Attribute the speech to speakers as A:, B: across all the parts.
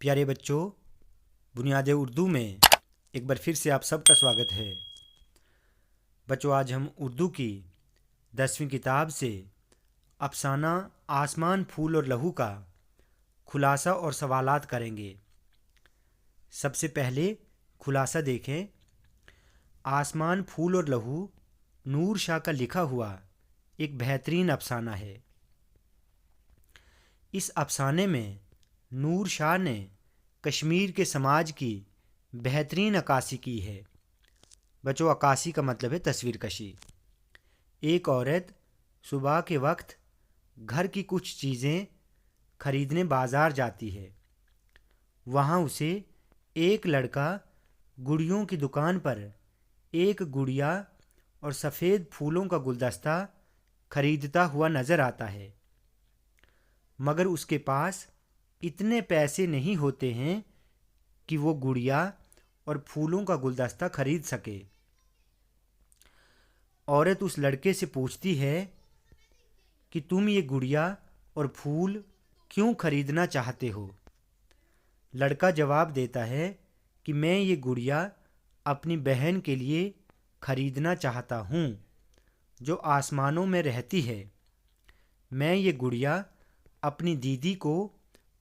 A: پیارے بچوں، بنیاد اردو میں ایک بار پھر سے آپ سب کا سواگت ہے۔ بچوں، آج ہم اردو کی 10ویں کتاب سے افسانہ آسمان، پھول اور لہو کا خلاصہ اور سوالات کریں گے۔ سب سے پہلے خلاصہ دیکھیں۔ آسمان، پھول اور لہو نور شاہ کا لکھا ہوا ایک بہترین افسانہ ہے۔ اس افسانے میں نور شاہ نے کشمیر کے سماج کی بہترین عکاسی کی ہے۔ بچوں، عکاسی کا مطلب ہے تصویر کشی۔ ایک عورت صبح کے وقت گھر کی کچھ چیزیں خریدنے بازار جاتی ہے۔ وہاں اسے ایک لڑکا گڑیوں کی دکان پر ایک گڑیا اور سفید پھولوں کا گلدستہ خریدتا ہوا نظر آتا ہے، مگر اس کے پاس اتنے پیسے نہیں ہوتے ہیں کہ وہ گڑیا اور پھولوں کا گلدستہ خرید سکے۔ عورت اس لڑکے سے پوچھتی ہے کہ تم یہ گڑیا اور پھول کیوں خریدنا چاہتے ہو؟ لڑکا جواب دیتا ہے کہ میں یہ گڑیا اپنی بہن کے لیے خریدنا چاہتا ہوں جو آسمانوں میں رہتی ہے۔ میں یہ گڑیا اپنی دیدی کو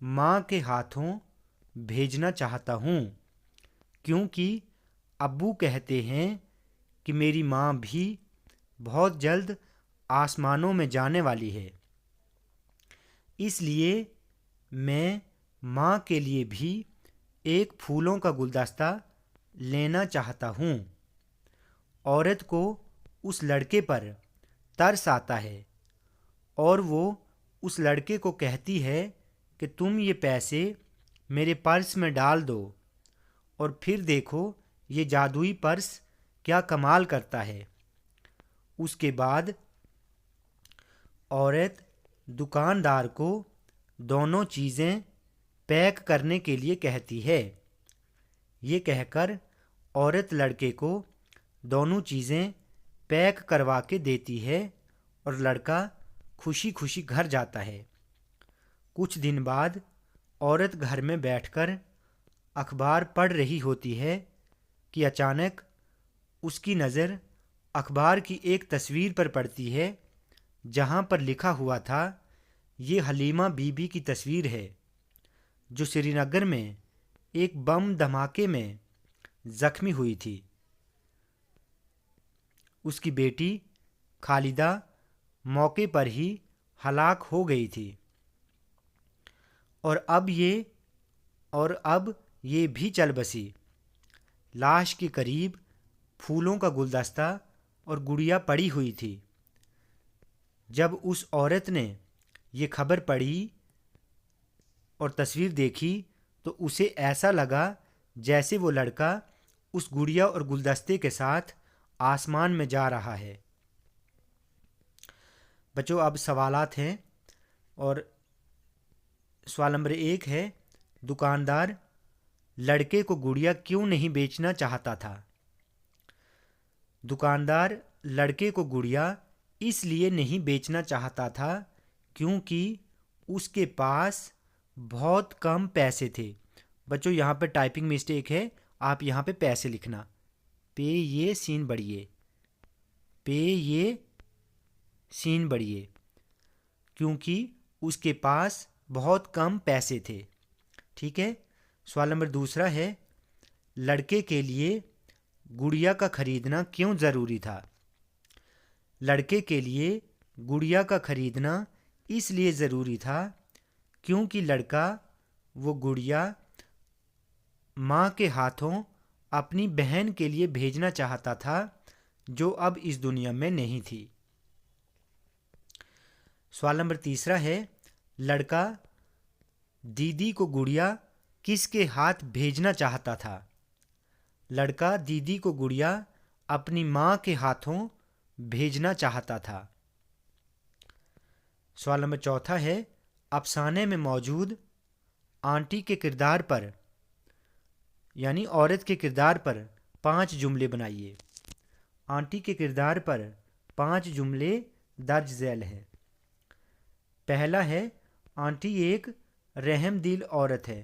A: ماں کے ہاتھوں بھیجنا چاہتا ہوں، کیونکہ ابو کہتے ہیں کہ میری ماں بھی بہت جلد آسمانوں میں جانے والی ہے، اس لیے میں ماں کے لیے بھی ایک پھولوں کا گلدستہ لینا چاہتا ہوں۔ عورت کو اس لڑکے پر ترس آتا ہے اور وہ اس لڑکے کو کہتی ہے کہ تم یہ پیسے میرے پرس میں ڈال دو اور پھر دیکھو یہ جادوئی پرس کیا کمال کرتا ہے۔ اس کے بعد عورت دکاندار کو دونوں چیزیں پیک کرنے کے لیے کہتی ہے۔ یہ کہہ کر عورت لڑکے کو دونوں چیزیں پیک کروا کے دیتی ہے اور لڑکا خوشی خوشی گھر جاتا ہے۔ کچھ دن بعد عورت گھر میں بیٹھ کر اخبار پڑھ رہی ہوتی ہے کہ اچانک اس کی نظر اخبار کی ایک تصویر پر پڑتی ہے جہاں پر لکھا ہوا تھا، یہ حلیمہ بی بی کی تصویر ہے جو سری نگر میں ایک بم دھماکے میں زخمی ہوئی تھی۔ اس کی بیٹی خالدہ موقع پر ہی ہلاک ہو گئی تھی، اور اب یہ بھی چل بسی۔ لاش کے قریب پھولوں کا گلدستہ اور گڑیا پڑی ہوئی تھی۔ جب اس عورت نے یہ خبر پڑھی اور تصویر دیکھی تو اسے ایسا لگا جیسے وہ لڑکا اس گڑیا اور گلدستے کے ساتھ آسمان میں جا رہا ہے۔ بچوں، اب سوالات ہیں، اور سوال نمبر 1 ہے، دکاندار لڑکے کو گڑیا کیوں نہیں بیچنا چاہتا تھا؟ دکاندار لڑکے کو گڑیا اس لیے نہیں بیچنا چاہتا تھا کیونکہ اس کے پاس بہت کم پیسے تھے۔ بچوں، یہاں پہ ٹائپنگ مسٹیک ہے، آپ یہاں پہ پیسے لکھنا، پے یہ سین بڑھیے، پے یہ سین بڑھیے، کیونکہ اس کے پاس بہت کم پیسے تھے۔ ٹھیک ہے۔ سوال نمبر 2 ہے، لڑکے کے لیے گڑیا کا خریدنا کیوں ضروری تھا؟ لڑکے کے لیے گڑیا کا خریدنا اس لیے ضروری تھا کیونکہ لڑکا وہ گڑیا ماں کے ہاتھوں اپنی بہن کے لیے بھیجنا چاہتا تھا جو اب اس دنیا میں نہیں تھی۔ سوال نمبر 3 ہے، لڑکا دیدی کو گڑیا کس کے ہاتھ بھیجنا چاہتا تھا؟ لڑکا دیدی کو گڑیا اپنی ماں کے ہاتھوں بھیجنا چاہتا تھا۔ سوال نمبر 4 ہے، افسانے میں موجود آنٹی کے کردار پر یعنی عورت کے کردار پر 5 جملے بنائیے۔ آنٹی کے کردار پر 5 جملے درج ذیل ہیں۔ پہلا ہے، آنٹی ایک رحم دل عورت ہے۔